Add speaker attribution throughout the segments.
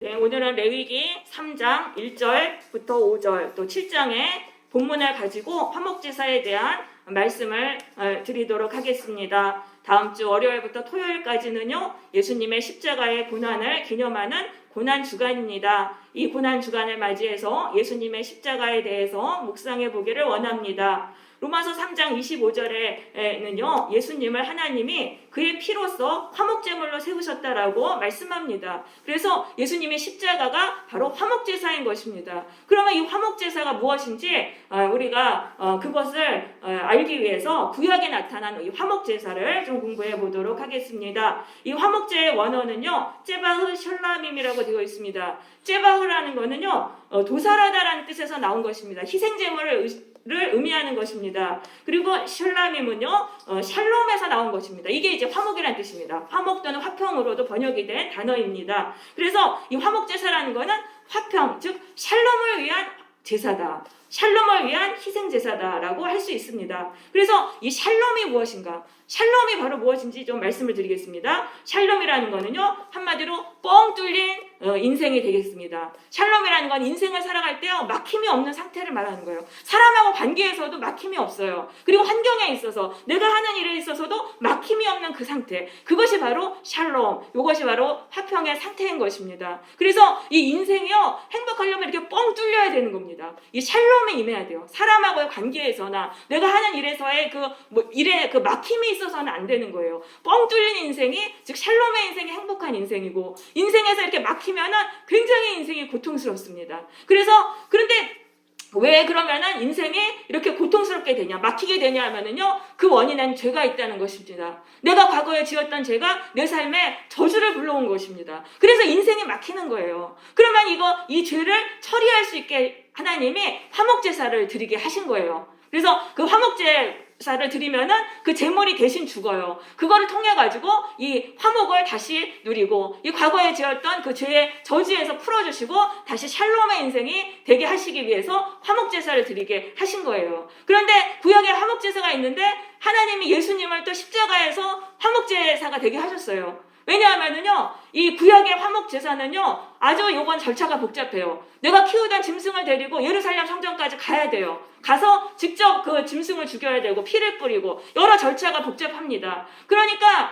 Speaker 1: 네, 오늘은 레위기 3장 1절부터 5절 또 7장의 본문을 가지고 화목제사에 대한 말씀을 드리도록 하겠습니다. 다음 주 월요일부터 토요일까지는요, 예수님의 십자가의 고난을 기념하는 고난주간입니다. 이 고난주간을 맞이해서 예수님의 십자가에 대해서 묵상해 보기를 원합니다. 로마서 3장 25절에는요, 예수님을 하나님이 그의 피로써 화목제물로 세우셨다라고 말씀합니다. 그래서 예수님의 십자가가 바로 화목제사인 것입니다. 그러면 이 화목제사가 무엇인지 우리가 그것을 알기 위해서 구약에 나타난 이 화목제사를 좀 공부해 보도록 하겠습니다. 이 화목제의 원어는요, 제바흐 셜라밈이라고 되어 있습니다. 제바흐라는 거는요, 도살하다라는 뜻에서 나온 것입니다. 희생제물을 의미하는 것입니다. 그리고 셜라밈은요, 샬롬에서 나온 것입니다. 이게 이제 화목이라는 뜻입니다. 화목 또는 화평으로도 번역이 된 단어입니다. 그래서 이 화목제사라는 거는 화평, 즉 샬롬을 위한 제사다. 샬롬을 위한 희생제사다라고 할 수 있습니다. 그래서 이 샬롬이 무엇인가? 샬롬이 바로 무엇인지 좀 말씀을 드리겠습니다. 샬롬이라는 거는요, 한마디로 뻥 뚫린 인생이 되겠습니다. 샬롬이라는 건 인생을 살아갈 때요, 막힘이 없는 상태를 말하는 거예요. 사람하고 관계에서도 막힘이 없어요. 그리고 환경에 있어서, 내가 하는 일에 있어서도 막힘이 없는 그 상태. 그것이 바로 샬롬, 이것이 바로 화평의 상태인 것입니다. 그래서 이 인생이요, 행복하려면 이렇게 뻥 뚫려야 되는 겁니다. 이 샬롬이 임해야 돼요. 사람하고의 관계에서나 내가 하는 일에서의 일에 막힘이 있어서는 안 되는 거예요. 뻥 뚫린 인생이, 즉 샬롬의 인생이 행복한 인생이고, 인생에서 이렇게 막히면은 굉장히 인생이 고통스럽습니다. 그런데 왜 그러면은 인생이 이렇게 고통스럽게 되냐, 막히게 되냐 하면은요, 그 원인은 죄가 있다는 것입니다. 내가 과거에 지었던 죄가 내 삶에 저주를 불러온 것입니다. 그래서 인생이 막히는 거예요. 그러면 이 죄를 처리할 수 있게 하나님이 화목제사를 드리게 하신 거예요. 그래서 그 화목제사를 드리면은 그 제물이 대신 죽어요. 그거를 통해 가지고 이 화목을 다시 누리고, 이 과거에 지었던 그 죄의 저주에서 풀어주시고 다시 샬롬의 인생이 되게 하시기 위해서 화목제사를 드리게 하신 거예요. 그런데 구약에 화목제사가 있는데 하나님이 예수님을 또 십자가에서 화목제사가 되게 하셨어요. 왜냐하면은요, 이 구약의 화목제사는요, 아주 요건 절차가 복잡해요. 내가 키우던 짐승을 데리고 예루살렘 성전까지 가야 돼요. 가서 직접 그 짐승을 죽여야 되고 피를 뿌리고 여러 절차가 복잡합니다. 그러니까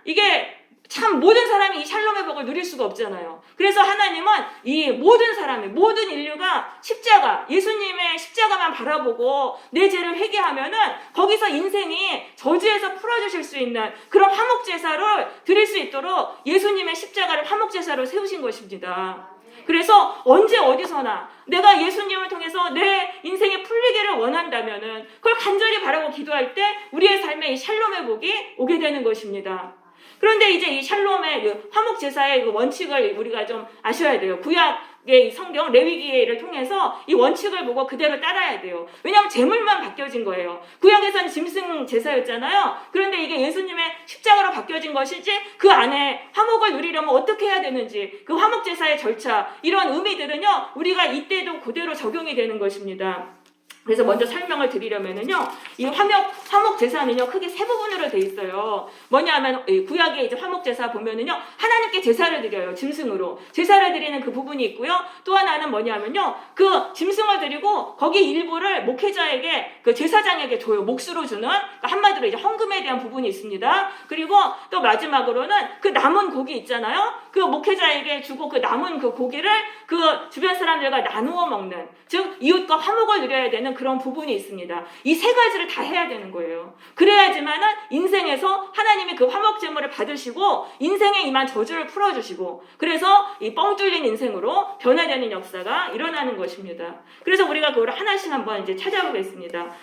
Speaker 1: 이게 참 모든 사람이 이 샬롬의 복을 누릴 수가 없잖아요. 그래서 하나님은 이 모든 인류가 예수님의 십자가만 바라보고 내 죄를 회개하면은 거기서 인생이 저주에서 풀어주실 수 있는 그런 화목제사를 드릴 수 있도록 예수님의 십자가를 화목제사로 세우신 것입니다. 그래서 언제 어디서나 내가 예수님을 통해서 내 인생이 풀리기를 원한다면은 그걸 간절히 바라고 기도할 때 우리의 삶에 이 샬롬의 복이 오게 되는 것입니다. 그런데 이제 이 샬롬의 화목제사의 원칙을 우리가 좀 아셔야 돼요. 구약의 성경 레위기를 통해서 이 원칙을 보고 그대로 따라야 돼요. 왜냐하면 제물만 바뀌어진 거예요. 구약에서는 짐승 제사였잖아요. 그런데 이게 예수님의 십자가로 바뀌어진 것이지 그 안에 화목을 누리려면 어떻게 해야 되는지, 그 화목제사의 절차, 이런 의미들은요, 우리가 이때도 그대로 적용이 되는 것입니다. 그래서 먼저 설명을 드리려면은요, 이 화목제사는요, 크게 세 부분으로 돼 있어요. 뭐냐 하면, 구약의 이제 화목제사 보면은요, 하나님께 제사를 드려요. 짐승으로. 제사를 드리는 그 부분이 있고요. 또 하나는 뭐냐 하면요, 그 짐승을 드리고, 거기 일부를 목회자에게, 그 제사장에게 줘요. 몫으로 주는, 그러니까 한마디로 이제 헌금에 대한 부분이 있습니다. 그리고 또 마지막으로는 그 남은 고기 있잖아요. 그 목회자에게 주고 그 남은 그 고기를 그 주변 사람들과 나누어 먹는, 즉, 이웃과 화목을 누려야 되는 그런 부분이 있습니다. 이 세 가지를 다 해야 되는 거예요. 그래야지만은 인생에서 하나님이 그 화목제물을 받으시고 인생에 임한 저주를 풀어주시고, 그래서 이 뻥 뚫린 인생으로 변화되는 역사가 일어나는 것입니다. 그래서 우리가 그걸 하나씩 한번 이제 살펴보겠습니다.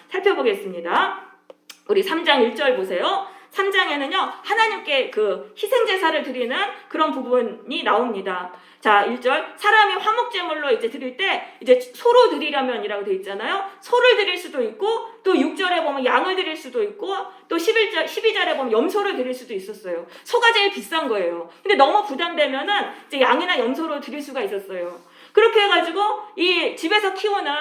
Speaker 1: 우리 3장 1절 보세요. 3장에는요, 하나님께 그 희생제사를 드리는 그런 부분이 나옵니다. 자, 1절. 사람이 화목제물로 이제 드릴 때, 이제 소로 드리려면이라고 되어 있잖아요. 소를 드릴 수도 있고, 또 6절에 보면 양을 드릴 수도 있고, 또 12절에 보면 염소를 드릴 수도 있었어요. 소가 제일 비싼 거예요. 근데 너무 부담되면은 이제 양이나 염소로 드릴 수가 있었어요. 그렇게 해가지고 이 집에서 키우는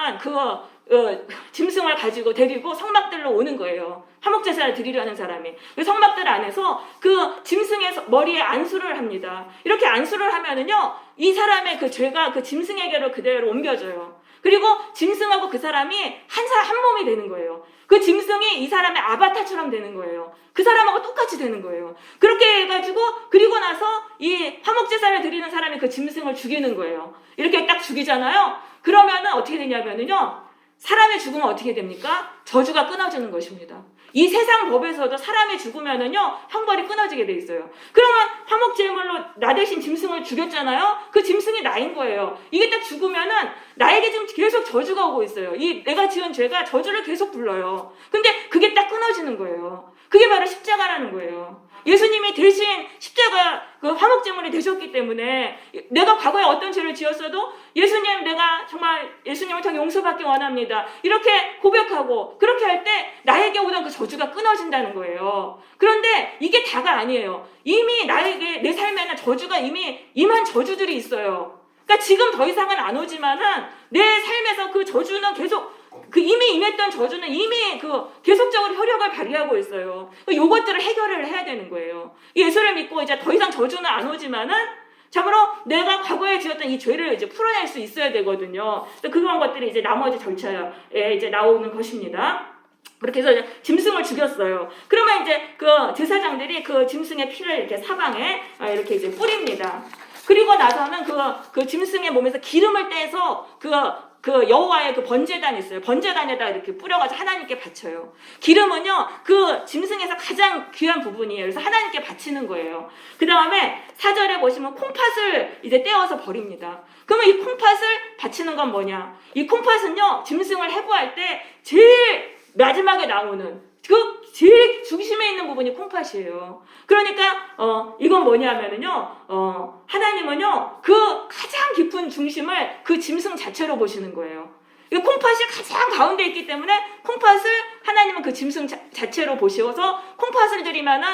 Speaker 1: 짐승을 가지고 데리고 성막들로 오는 거예요. 화목제사를 드리려는 사람이. 그 성막들 안에서 그 짐승의 머리에 안수를 합니다. 이렇게 안수를 하면은요, 이 사람의 그 죄가 그 짐승에게로 그대로 옮겨져요. 그리고 짐승하고 그 사람이 한 몸이 되는 거예요. 그 짐승이 이 사람의 아바타처럼 되는 거예요. 그 사람하고 똑같이 되는 거예요. 그렇게 해가지고 그리고 나서 이 화목제사를 드리는 사람이 그 짐승을 죽이는 거예요. 이렇게 딱 죽이잖아요. 그러면은 어떻게 되냐면은요, 사람이 죽으면 어떻게 됩니까? 저주가 끊어지는 것입니다. 이 세상 법에서도 사람이 죽으면은요, 형벌이 끊어지게 돼 있어요. 그러면 화목제물로 나 대신 짐승을 죽였잖아요? 그 짐승이 나인 거예요. 이게 딱 죽으면은 나에게 지금 계속 저주가 오고 있어요. 이 내가 지은 죄가 저주를 계속 불러요. 근데 그게 딱 끊어지는 거예요. 그게 바로 십자가라는 거예요. 예수님이 대신 십자가 그 화목제물이 되셨기 때문에 내가 과거에 어떤 죄를 지었어도 예수님, 내가 정말 예수님을 통해 용서받기 원합니다. 이렇게 고백하고 그렇게 할 때 나에게 오던 그 저주가 끊어진다는 거예요. 그런데 이게 다가 아니에요. 이미 나에게 내 삶에는 저주가 이미 임한 저주들이 있어요. 그러니까 지금 더 이상은 안 오지만은 내 삶에서 그 저주는 계속 그 이미 임했던 저주는 이미 계속적으로 효력을 발휘하고 있어요. 요것들을 해결을 해야 되는 거예요. 예수를 믿고 이제 더 이상 저주는 안 오지만은 참으로 내가 과거에 지었던 이 죄를 이제 풀어낼 수 있어야 되거든요. 그런 것들이 이제 나머지 절차에 이제 나오는 것입니다. 그렇게 해서 이제 짐승을 죽였어요. 그러면 이제 그 제사장들이 그 짐승의 피를 이렇게 사방에 이렇게 이제 뿌립니다. 그리고 나서는 그 짐승의 몸에서 기름을 떼서 그 여호와의 그 번제단이 있어요. 번제단에다 이렇게 뿌려가지고 하나님께 바쳐요. 기름은요, 그 짐승에서 가장 귀한 부분이에요. 그래서 하나님께 바치는 거예요. 그 다음에 4절에 보시면 콩팥을 이제 떼어서 버립니다. 그러면 이 콩팥을 바치는 건 뭐냐? 이 콩팥은요, 짐승을 해부할 때 제일 마지막에 나오는 그 제일 중심에 있는 부분이 콩팥이에요. 그러니까 이건 뭐냐면은요, 하나님은요 그 가장 깊은 중심을 그 짐승 자체로 보시는 거예요. 이 콩팥이 가장 가운데 있기 때문에 콩팥을 하나님은 그 짐승 자체로 보시어서 콩팥을 드리면은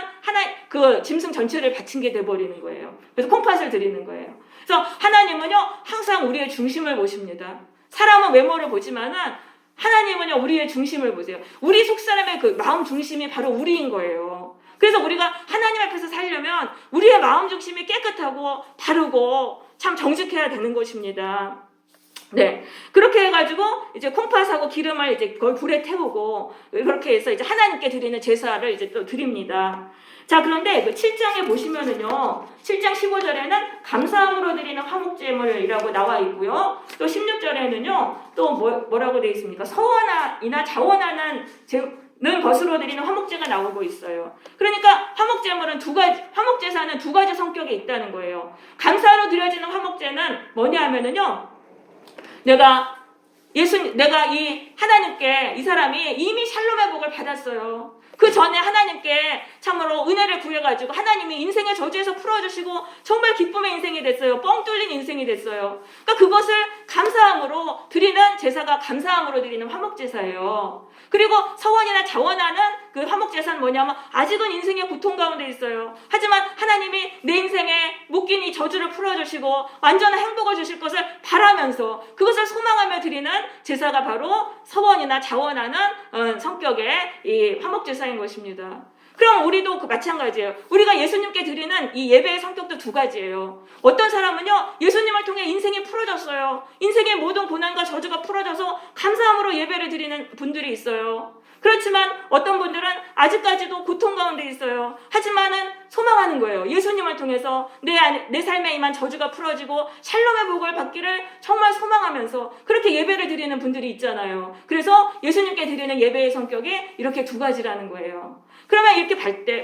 Speaker 1: 그 짐승 전체를 바친 게 돼버리는 거예요. 그래서 콩팥을 드리는 거예요. 그래서 하나님은요 항상 우리의 중심을 보십니다. 사람은 외모를 보지만은 하나님은요 우리의 중심을 보세요. 우리 속사람의 그 마음 중심이 바로 우리인 거예요. 그래서 우리가 하나님 앞에서 살려면 우리의 마음 중심이 깨끗하고 바르고 참 정직해야 되는 것입니다. 네, 그렇게 해가지고 이제 콩팥하고 기름을 이제 그걸 불에 태우고 그렇게 해서 이제 하나님께 드리는 제사를 이제 또 드립니다. 자, 그런데 그 7장에 보시면은요, 7장 15절에는 감사함으로 드리는 화목제물이라고 나와 있고요. 또 16절에는요, 또 뭐라고 되어 있습니까? 서원이나 자원하는 는 것으로 드리는 화목제가 나오고 있어요. 그러니까 화목제사는 두 가지 성격이 있다는 거예요. 감사로 드려지는 화목제는 뭐냐 하면은요, 내가 이 하나님께 이 사람이 이미 샬롬의 복을 받았어요. 그 전에 하나님께 참으로 은혜를 구해가지고 하나님이 인생의 저주에서 풀어주시고 정말 기쁨의 인생이 됐어요. 뻥 뚫린 인생이 됐어요. 그러니까 그것을 감사함으로 드리는 제사가 감사함으로 드리는 화목제사예요. 그리고 서원이나 자원하는 그 화목제사는 뭐냐면 아직은 인생의 고통 가운데 있어요. 하지만 하나님이 내 인생에 묶인 이 저주를 풀어주시고 완전한 행복을 주실 것을 바라면서 그것을 소망하며 드리는 제사가 바로 서원이나 자원하는 성격의 이 화목제사인 것입니다. 그럼 우리도 마찬가지예요. 우리가 예수님께 드리는 이 예배의 성격도 두 가지예요. 어떤 사람은요, 예수님을 통해 인생이 풀어졌어요. 인생의 모든 고난과 저주가 풀어져서 감사함으로 예배를 드리는 분들이 있어요. 그렇지만 어떤 분들은 아직까지도 고통 가운데 있어요. 하지만은 소망하는 거예요. 예수님을 통해서 내 삶에 임한 저주가 풀어지고 샬롬의 복을 받기를 정말 소망하면서 그렇게 예배를 드리는 분들이 있잖아요. 그래서 예수님께 드리는 예배의 성격이 이렇게 두 가지라는 거예요. 그러면 이렇게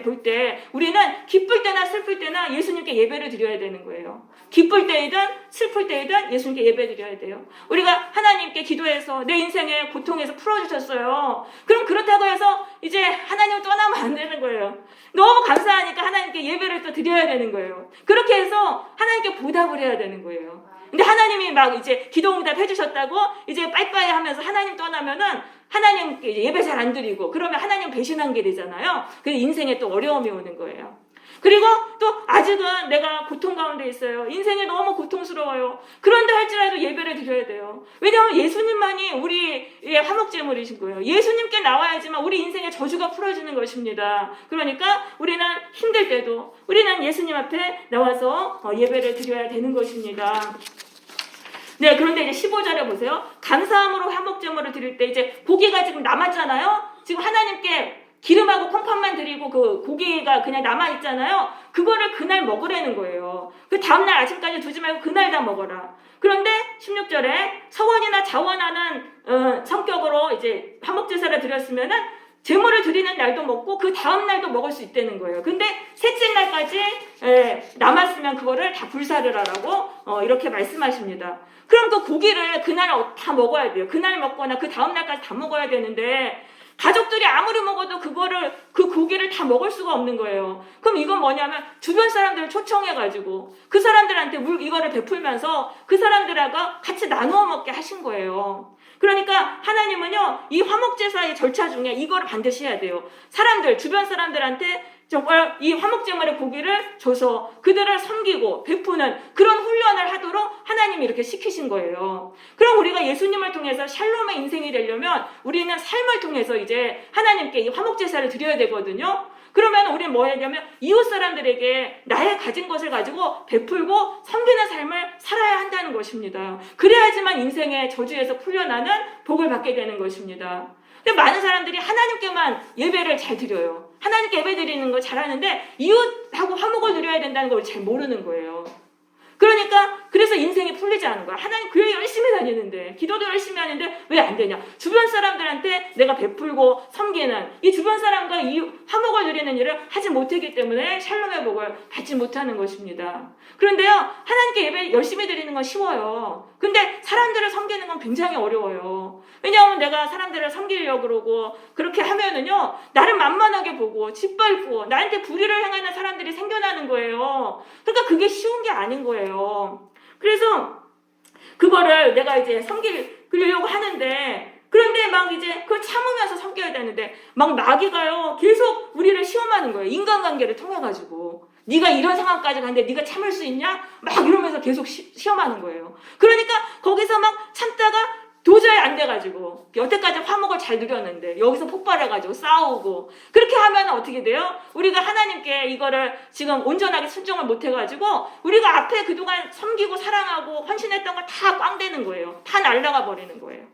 Speaker 1: 볼 때 우리는 기쁠 때나 슬플 때나 예수님께 예배를 드려야 되는 거예요. 기쁠 때이든 슬플 때이든 예수님께 예배 드려야 돼요. 우리가 하나님께 기도해서 내 인생의 고통에서 풀어주셨어요. 그럼 그렇다고 해서 이제 하나님을 떠나면 안 되는 거예요. 너무 감사하니까 하나님께 예배를 또 드려야 되는 거예요. 그렇게 해서 하나님께 보답을 해야 되는 거예요. 근데 하나님이 막 이제 기도 응답 해주셨다고 이제 빠이빠이 하면서 하나님 떠나면은 하나님께 예배 잘 안 드리고 그러면 하나님 배신한 게 되잖아요. 그래서 인생에 또 어려움이 오는 거예요. 그리고 또 아직은 내가 고통 가운데 있어요. 인생이 너무 고통스러워요. 그런데 할지라도 예배를 드려야 돼요. 왜냐하면 예수님만이 우리의 화목제물이신 거예요. 예수님께 나와야지만 우리 인생의 저주가 풀어지는 것입니다. 그러니까 우리는 힘들 때도 우리는 예수님 앞에 나와서 예배를 드려야 되는 것입니다. 네, 그런데 이제 15절에 보세요. 감사함으로 화목제물을 드릴 때 이제 고기가 지금 남았잖아요. 지금 하나님께 기름하고 콩팥만 드리고 그 고기가 그냥 남아있잖아요. 그거를 그날 먹으라는 거예요. 그 다음날 아침까지 두지 말고 그날 다 먹어라. 그런데 16절에 서원이나 자원하는 성격으로 이제 화목제사를 드렸으면은 제물을 드리는 날도 먹고 그 다음 날도 먹을 수 있다는 거예요. 근데 셋째 날까지 남았으면 그거를 다 불사를 하라고 이렇게 말씀하십니다. 그럼 그 고기를 그날 다 먹어야 돼요. 그날 먹거나 그 다음 날까지 다 먹어야 되는데 가족들이 아무리 먹어도 그 고기를 다 먹을 수가 없는 거예요. 그럼 이건 뭐냐면 주변 사람들을 초청해가지고 그 사람들한테 이거를 베풀면서 그 사람들하고 같이 나누어 먹게 하신 거예요. 그러니까 하나님은요, 이 화목제사의 절차 중에 이거를 반드시 해야 돼요. 주변 사람들한테 정말 이 화목제물의 고기를 줘서 그들을 섬기고 베푸는 그런 훈련을 하도록 하나님이 이렇게 시키신 거예요. 그럼 우리가 예수님을 통해서 샬롬의 인생이 되려면 우리는 삶을 통해서 이제 하나님께 이 화목제사를 드려야 되거든요. 그러면 우리는 뭐 해야 되냐면 이웃 사람들에게 나의 가진 것을 가지고 베풀고 섬기는 삶을 살아야 한다는 것입니다. 그래야지만 인생의 저주에서 풀려나는 복을 받게 되는 것입니다. 근데 많은 사람들이 하나님께만 예배를 잘 드려요. 하나님께 예배 드리는 거 잘하는데 이웃하고 화목을 드려야 된다는 걸 잘 모르는 거예요. 그래서 인생이 풀리지 않은 거야. 하나님 교회 열심히 다니는데, 기도도 열심히 하는데 왜 안 되냐? 주변 사람들한테 내가 베풀고 섬기는 이 주변 사람과 이 화목을 누리는 일을 하지 못하기 때문에 샬롬의 복을 받지 못하는 것입니다. 그런데요, 하나님께 예배 열심히 드리는 건 쉬워요. 근데 사람들을 섬기는 건 굉장히 어려워요. 왜냐하면 내가 사람들을 섬기려고 그러고 그렇게 하면은요, 나를 만만하게 보고 짓밟고 나한테 불의를 행하는 사람들이 생겨나는 거예요. 그러니까 그게 쉬운 게 아닌 거예요. 그래서 그거를 내가 이제 섬기려고 하는데, 그런데 막 이제 그걸 참으면서 섬겨야 되는데 막 마귀가요 계속 우리를 시험하는 거예요. 인간관계를 통해가지고 네가 이런 상황까지 갔는데 네가 참을 수 있냐? 막 이러면서 계속 시험하는 거예요. 그러니까 거기서 막 참다가 도저히 안 돼가지고 여태까지 화목을 잘 누렸는데 여기서 폭발해가지고 싸우고 그렇게 하면 어떻게 돼요? 우리가 하나님께 이거를 지금 온전하게 순종을 못해가지고 우리가 앞에 그동안 섬기고 사랑하고 헌신했던 거 다 꽝되는 거예요. 다 날아가 버리는 거예요.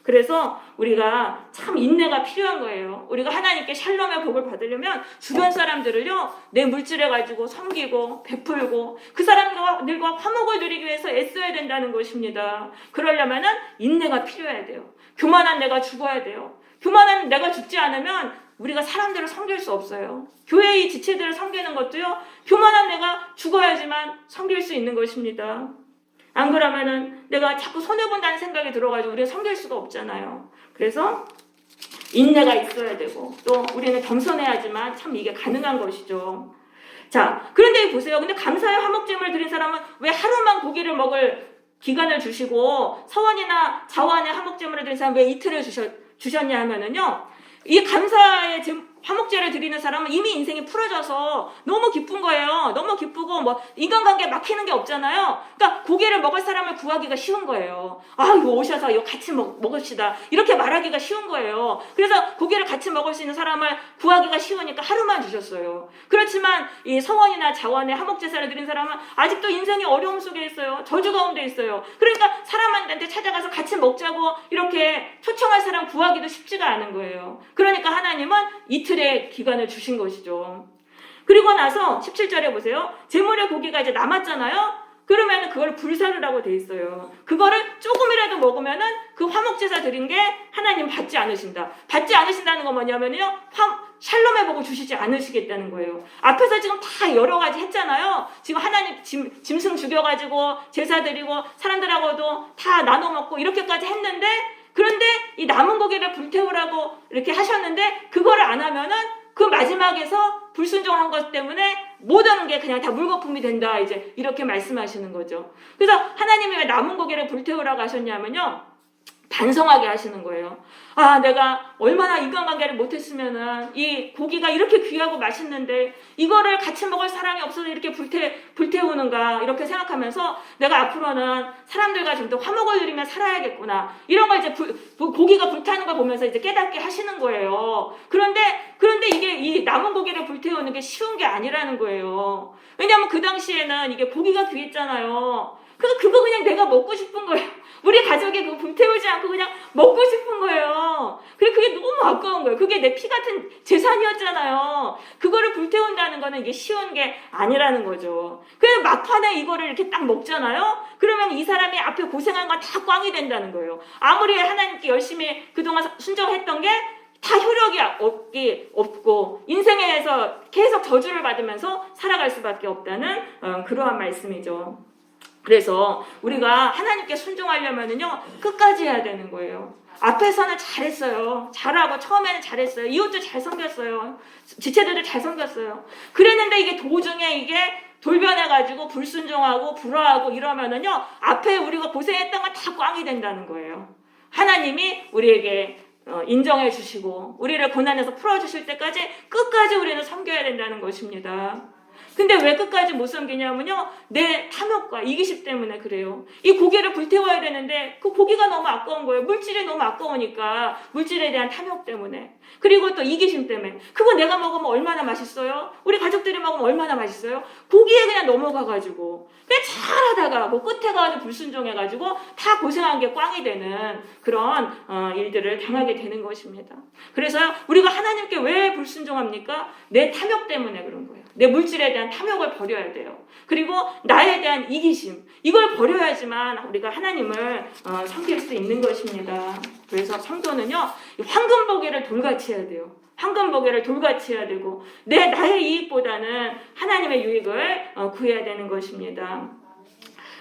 Speaker 1: 그래서 우리가 참 인내가 필요한 거예요. 우리가 하나님께 샬롬의 복을 받으려면 주변 사람들을요, 내 물질을 가지고 섬기고 베풀고 그 사람들과 화목을 누리기 위해서 애써야 된다는 것입니다. 그러려면은 인내가 필요해야 돼요. 교만한 내가 죽어야 돼요. 교만한 내가 죽지 않으면 우리가 사람들을 섬길 수 없어요. 교회의 지체들을 섬기는 것도요, 교만한 내가 죽어야지만 섬길 수 있는 것입니다. 안 그러면은 내가 자꾸 손해본다는 생각이 들어가지고 우리가 섬길 수가 없잖아요. 그래서 인내가 있어야 되고 또 우리는 겸손해야지만 참 이게 가능한 것이죠. 자, 그런데 보세요. 근데 감사의 화목제물을 드린 사람은 왜 하루만 고기를 먹을 기간을 주시고 서원이나 자원의 화목제물을 드린 사람은 왜 이틀을 주셨냐 하면은요, 이 감사의 화목제를 드리는 사람은 이미 인생이 풀어져서 너무 기쁜 거예요. 너무 기쁘고 뭐 인간관계에 막히는 게 없잖아요. 그러니까 고기를 먹을 사람을 구하기가 쉬운 거예요. 아, 이거 오셔서 이거 같이 먹읍시다. 이렇게 말하기가 쉬운 거예요. 그래서 고기를 같이 먹을 수 있는 사람을 구하기가 쉬우니까 하루만 주셨어요. 그렇지만 이 서원이나 자원의 화목제사를 드린 사람은 아직도 인생이 어려움 속에 있어요. 저주 가운데 있어요. 그러니까 사람한테 찾아가서 같이 먹자고 이렇게 초청할 사람 구하기도 쉽지가 않은 거예요. 그러니까 하나님은 이틀의 기간을 주신 것이죠. 그리고 나서 17절에 보세요. 제물의 고기가 이제 남았잖아요. 그러면 그걸 불사르라고 돼 있어요. 그거를 조금이라도 먹으면은 그 화목제사 드린 게 하나님 받지 않으신다. 받지 않으신다는 건 뭐냐면요, 샬롬의 복을 주시지 않으시겠다는 거예요. 앞에서 지금 다 여러 가지 했잖아요. 지금 하나님 짐승 죽여가지고 제사 드리고 사람들하고도 다 나눠 먹고 이렇게까지 했는데, 그런데 이 남은 고기를 불태우라고 이렇게 하셨는데 그거를 안 하면은 그 마지막에서 불순종한 것 때문에 모든 게 그냥 다 물거품이 된다, 이제 이렇게 말씀하시는 거죠. 그래서 하나님이 왜 남은 고기를 불태우라고 하셨냐면요, 반성하게 하시는 거예요. 아, 내가 얼마나 인간관계를 못했으면은 이 고기가 이렇게 귀하고 맛있는데 이거를 같이 먹을 사람이 없어서 이렇게 불태우는가 이렇게 생각하면서 내가 앞으로는 사람들과 좀 더 화목을 누리며 살아야겠구나 이런 걸 이제 고기가 불타는 걸 보면서 이제 깨닫게 하시는 거예요. 그런데 이게 이 남은 고기를 불태우는 게 쉬운 게 아니라는 거예요. 왜냐하면 그 당시에는 이게 고기가 귀했잖아요. 그거 그냥 내가 먹고 싶은 거예요. 우리 가족이 그거 불태우지 않고 그냥 먹고 싶은 거예요. 그게 너무 아까운 거예요. 그게 내 피 같은 재산이었잖아요. 그거를 불태운다는 거는 이게 쉬운 게 아니라는 거죠. 그래서 막판에 이거를 이렇게 딱 먹잖아요. 그러면 이 사람이 앞에 고생한 건 다 꽝이 된다는 거예요. 아무리 하나님께 열심히 그동안 순종했던 게 다 효력이 없고 인생에서 계속 저주를 받으면서 살아갈 수밖에 없다는 그러한 말씀이죠. 그래서 우리가 하나님께 순종하려면은요 끝까지 해야 되는 거예요. 앞에서는 잘했어요. 잘하고 처음에는 잘했어요. 이웃도 잘 섬겼어요. 지체들도 잘 섬겼어요. 그랬는데 이게 도중에 이게 돌변해가지고 불순종하고 불화하고 이러면은요 앞에 우리가 고생했던 건 다 꽝이 된다는 거예요. 하나님이 우리에게 인정해 주시고 우리를 고난에서 풀어주실 때까지 끝까지 우리는 섬겨야 된다는 것입니다. 근데 왜 끝까지 못 섬기냐면요 내 탐욕과 이기심 때문에 그래요. 이 고기를 불태워야 되는데 그 고기가 너무 아까운 거예요. 물질이 너무 아까우니까 물질에 대한 탐욕 때문에 그리고 또 이기심 때문에 그거 내가 먹으면 얼마나 맛있어요? 우리 가족들이 먹으면 얼마나 맛있어요? 고기에 그냥 넘어가가지고 그냥 잘하다가 뭐 끝에 가서 불순종해가지고 다 고생한 게 꽝이 되는 그런 일들을 당하게 되는 것입니다. 그래서 우리가 하나님께 왜 불순종합니까? 내 탐욕 때문에 그런 거예요. 내 물질에 대한 탐욕을 버려야 돼요. 그리고 나에 대한 이기심 이걸 버려야지만 우리가 하나님을 섬길 수 있는 것입니다. 그래서 성도는요 황금보배를 돌같이 해야 돼요. 황금보배를 돌같이 해야 되고 나의 이익보다는 하나님의 유익을 구해야 되는 것입니다.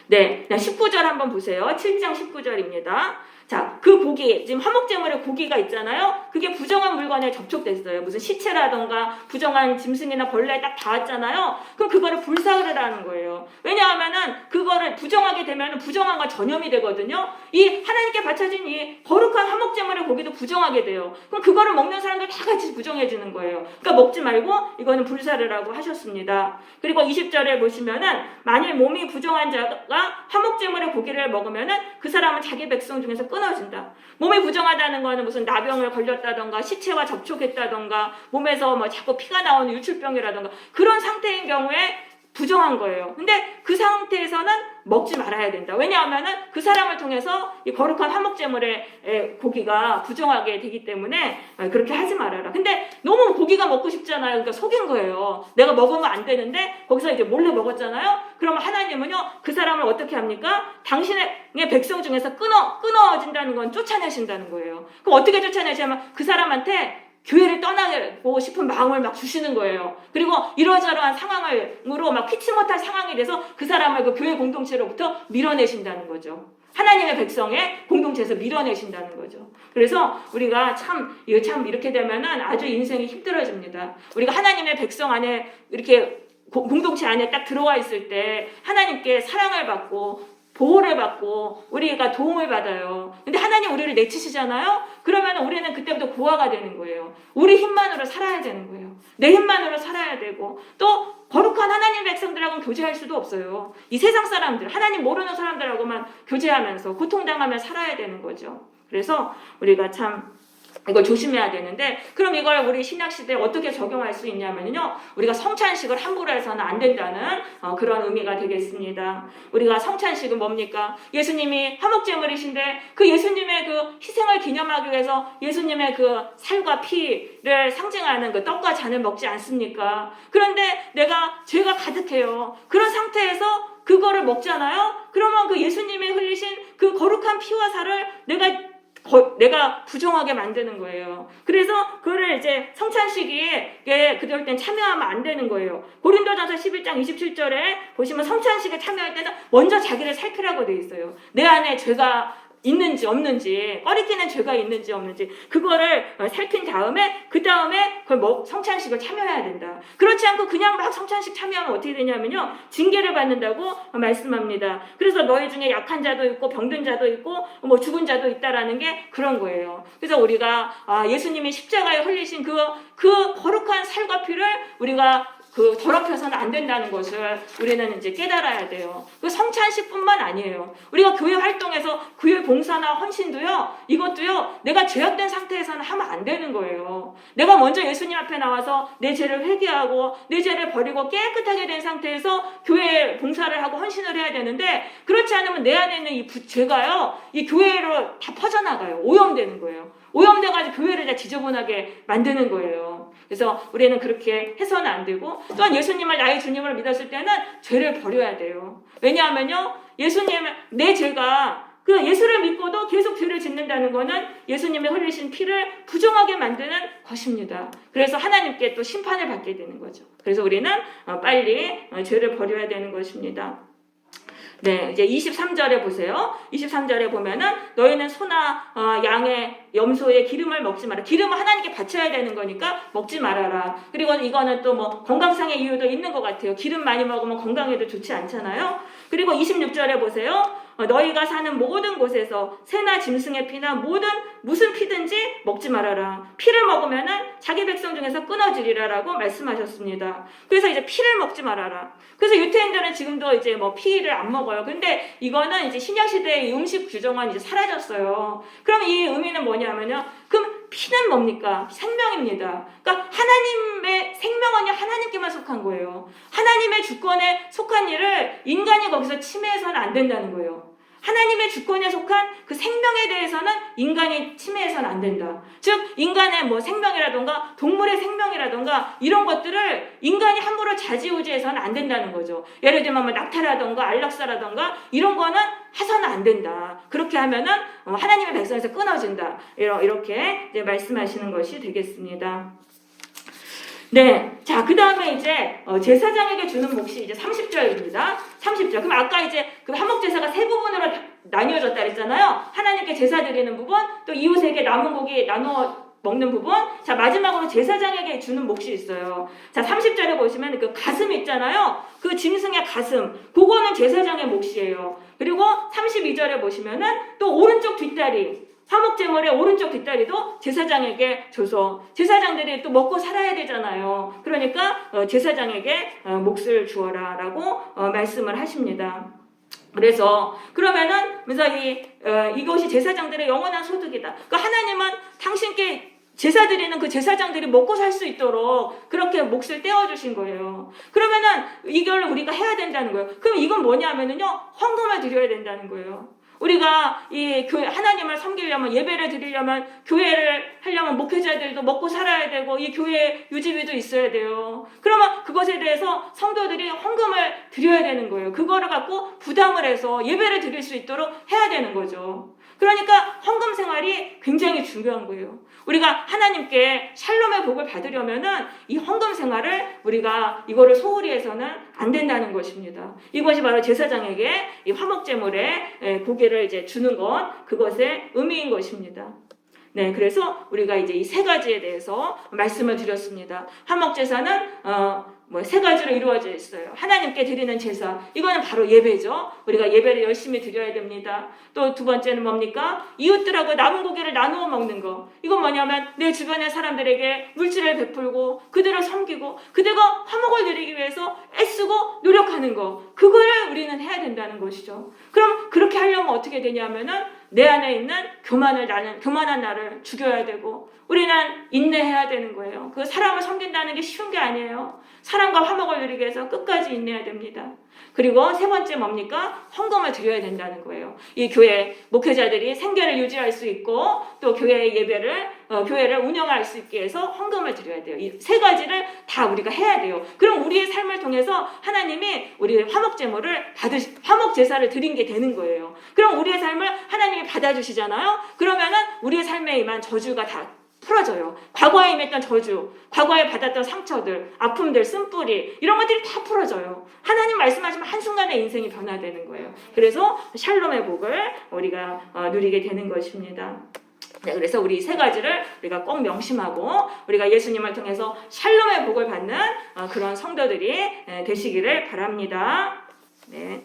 Speaker 1: 네, 19절 한번 보세요. 7장 19절입니다. 자, 그 고기, 지금 화목제물에 고기가 있잖아요. 그게 부정한 물건에 접촉됐어요. 무슨 시체라던가 부정한 짐승이나 벌레에 딱 닿았잖아요. 그럼 그거를 불사르라는 거예요. 왜냐하면은 그거를 부정하게 되면 부정한 건 전염이 되거든요. 이 하나님께 바쳐진 이 거룩한 화목제물의 고기도 부정하게 돼요. 그럼 그거를 먹는 사람들 다 같이 부정해지는 거예요. 그러니까 먹지 말고 이거는 불사르라고 하셨습니다. 그리고 20절에 보시면은 만일 몸이 부정한 자가 화목제물의 고기를 먹으면은 그 사람은 자기 백성 중에서 끊어진다. 몸이 부정하다는 거는 무슨 나병을 걸렸다던가 시체와 접촉했다던가 몸에서 뭐 자꾸 피가 나오는 유출병이라던가 그런 상태인 경우에 부정한 거예요. 근데 그 상태에서는 먹지 말아야 된다. 왜냐하면은 그 사람을 통해서 이 거룩한 화목제물의 고기가 부정하게 되기 때문에 그렇게 하지 말아라. 근데 너무 고기가 먹고 싶잖아요. 그러니까 속인 거예요. 내가 먹으면 안 되는데 거기서 이제 몰래 먹었잖아요. 그러면 하나님은요 그 사람을 어떻게 합니까? 당신의 백성 중에서 끊어진다는 건 쫓아내신다는 거예요. 그럼 어떻게 쫓아내시냐면 그 사람한테 교회를 떠나고 싶은 마음을 막 주시는 거예요. 그리고 이러저러한 상황으로 막 피치 못할 상황이 돼서 그 사람을 그 교회 공동체로부터 밀어내신다는 거죠. 하나님의 백성의 공동체에서 밀어내신다는 거죠. 그래서 우리가 참 이렇게 되면은 아주 인생이 힘들어집니다. 우리가 하나님의 백성 안에 이렇게 공동체 안에 딱 들어와 있을 때 하나님께 사랑을 받고 보호를 받고 우리가 도움을 받아요. 근데 하나님 우리를 내치시잖아요. 그러면 우리는 그때부터 고아가 되는 거예요. 우리 힘만으로 살아야 되는 거예요. 내 힘만으로 살아야 되고 또 거룩한 하나님 백성들하고는 교제할 수도 없어요. 이 세상 사람들, 하나님 모르는 사람들하고만 교제하면서 고통당하며 살아야 되는 거죠. 그래서 우리가 참 이걸 조심해야 되는데 그럼 이걸 우리 신약시대에 어떻게 적용할 수 있냐면요. 우리가 성찬식을 함부로 해서는 안 된다는 그런 의미가 되겠습니다. 우리가 성찬식은 뭡니까? 예수님이 화목제물이신데 그 예수님의 그 희생을 기념하기 위해서 예수님의 그 살과 피를 상징하는 그 떡과 잔을 먹지 않습니까? 그런데 내가 죄가 가득해요. 그런 상태에서 그거를 먹잖아요? 그러면 그 예수님이 흘리신 그 거룩한 피와 살을 내가 부정하게 만드는 거예요. 그래서 그거를 이제 성찬식에 그럴 땐 참여하면 안 되는 거예요. 고린도전서 11장 27절에 보시면 성찬식에 참여할 때는 먼저 자기를 살피라고 돼 있어요. 내 안에 죄가 있는지 없는지, 꺼리끼는 죄가 있는지 없는지 그거를 살핀 다음에 그 다음에 그걸 성찬식을 참여해야 된다. 그렇지 않고 그냥 막 성찬식 참여하면 어떻게 되냐면요, 징계를 받는다고 말씀합니다. 그래서 너희 중에 약한 자도 있고 병든 자도 있고 뭐 죽은 자도 있다라는 게 그런 거예요. 그래서 우리가 예수님이 십자가에 흘리신 그 거룩한 살과 피를 우리가 더럽혀서는 안 된다는 것을 우리는 이제 깨달아야 돼요. 그 성찬식뿐만 아니에요. 우리가 교회 활동에서 교회 봉사나 헌신도요, 이것도요, 내가 죄악된 상태에서는 하면 안 되는 거예요. 내가 먼저 예수님 앞에 나와서 내 죄를 회개하고 내 죄를 버리고 깨끗하게 된 상태에서 교회 봉사를 하고 헌신을 해야 되는데, 그렇지 않으면 내 안에 있는 이 죄가요, 이 교회로 다 퍼져나가요. 오염되는 거예요. 오염돼가지고 교회를 다 지저분하게 만드는 거예요. 그래서 우리는 그렇게 해서는 안 되고, 또한 예수님을 나의 주님을 믿었을 때는 죄를 버려야 돼요. 왜냐하면요, 내 죄가 예수를 믿고도 계속 죄를 짓는다는 거는 예수님이 흘리신 피를 부정하게 만드는 것입니다. 그래서 하나님께 또 심판을 받게 되는 거죠. 그래서 우리는 빨리 죄를 버려야 되는 것입니다. 네, 이제 23절에 보세요. 23절에 보면은 너희는 소나 양의 염소의 기름을 먹지 마라. 기름은 하나님께 바쳐야 되는 거니까 먹지 말아라. 그리고 이거는 또 뭐 건강상의 이유도 있는 것 같아요. 기름 많이 먹으면 건강에도 좋지 않잖아요. 그리고 26절에 보세요. 너희가 사는 모든 곳에서 새나 짐승의 피나 무슨 피든지 먹지 말아라. 피를 먹으면은 자기 백성 중에서 끊어지리라라고 말씀하셨습니다. 그래서 이제 피를 먹지 말아라. 그래서 유태인들은 지금도 이제 뭐 피를 안 먹어요. 근데 이거는 이제 신약 시대의 음식 규정은 이제 사라졌어요. 그럼 이 의미는 뭐냐면요, 그럼 피는 뭡니까? 생명입니다. 그러니까 하나님의 생명은요, 하나님께만 속한 거예요. 하나님의 주권에 속한 일을 인간이 거기서 침해해서는 안 된다는 거예요. 하나님의 주권에 속한 그 생명에 대해서는 인간이 침해해서는 안 된다. 즉, 인간의 뭐 생명이라던가 동물의 생명이라던가 이런 것들을 인간이 함부로 좌지우지해서는 안 된다는 거죠. 예를 들면 뭐 낙타라던가 안락사라던가 이런 거는 해서는 안 된다. 그렇게 하면은 하나님의 백성에서 끊어진다. 이렇게 이제 말씀하시는 것이 되겠습니다. 네. 자, 그 다음에 이제, 제사장에게 주는 몫이 이제 30절입니다. 30절. 그럼 아까 이제 그 화목제사가 세 부분으로 나뉘어졌다 그랬잖아요. 하나님께 제사 드리는 부분, 또 이웃에게 남은 고기 나누어 먹는 부분. 자, 마지막으로 제사장에게 주는 몫이 있어요. 자, 30절에 보시면 그 가슴 있잖아요. 그 짐승의 가슴. 그거는 제사장의 몫이에요. 그리고 32절에 보시면은 또 오른쪽 뒷다리. 화목제물의 오른쪽 뒷다리도 제사장에게 줘서 제사장들이 또 먹고 살아야 되잖아요. 그러니까 제사장에게 몫을 주어라 라고 말씀을 하십니다. 그래서 이것이 제사장들의 영원한 소득이다. 그러니까 하나님은 당신께 제사 드리는 그 제사장들이 먹고 살 수 있도록 그렇게 몫을 떼어주신 거예요. 그러면은 이걸 우리가 해야 된다는 거예요. 그럼 이건 뭐냐면은요, 헌금을 드려야 된다는 거예요. 우리가 이 교회 하나님을 섬기려면, 예배를 드리려면, 교회를 하려면 목회자들도 먹고 살아야 되고 이 교회 유지비도 있어야 돼요. 그러면 그것에 대해서 성도들이 헌금을 드려야 되는 거예요. 그거를 갖고 부담을 해서 예배를 드릴 수 있도록 해야 되는 거죠. 그러니까 헌금 생활이 굉장히 중요한 거예요. 우리가 하나님께 샬롬의 복을 받으려면은 이 헌금 생활을 우리가 이거를 소홀히 해서는 안 된다는 것입니다. 이것이 바로 제사장에게 이 화목제물에 고기를 이제 주는 것, 그것의 의미인 것입니다. 네, 그래서 우리가 이제 이 세 가지에 대해서 말씀을 드렸습니다. 화목제사는 세 가지로 이루어져 있어요. 하나님께 드리는 제사, 이거는 바로 예배죠. 우리가 예배를 열심히 드려야 됩니다. 또 두 번째는 뭡니까? 이웃들하고 남은 고기를 나누어 먹는 거. 이건 뭐냐면 내 주변의 사람들에게 물질을 베풀고 그들을 섬기고 그들과 화목을 누리기 위해서 애쓰고 노력하는 거. 그거를 우리는 해야 된다는 것이죠. 그럼 그렇게 하려면 어떻게 되냐면은 내 안에 있는 교만한 나를 죽여야 되고, 우리는 인내해야 되는 거예요. 그 사람을 섬긴다는 게 쉬운 게 아니에요. 사람과 화목을 누리기 위해서 끝까지 인내해야 됩니다. 그리고 세 번째 뭡니까? 헌금을 드려야 된다는 거예요. 이 교회 목회자들이 생계를 유지할 수 있고 또 교회를 운영할 수 있게 해서 헌금을 드려야 돼요. 이 세 가지를 다 우리가 해야 돼요. 그럼 우리의 삶을 통해서 하나님이 우리의 화목 제사를 드린 게 되는 거예요. 그럼 우리의 삶을 하나님이 받아주시잖아요. 그러면은 우리의 삶에 임한 저주가 다 풀어져요. 과거에 임했던 저주, 과거에 받았던 상처들, 아픔들, 쓴뿌리 이런 것들이 다 풀어져요. 하나님 말씀하시면 한순간에 인생이 변화되는 거예요. 그래서 샬롬의 복을 우리가 누리게 되는 것입니다. 네, 그래서 우리 세 가지를 우리가 꼭 명심하고 우리가 예수님을 통해서 샬롬의 복을 받는 그런 성도들이 되시기를 바랍니다. 네.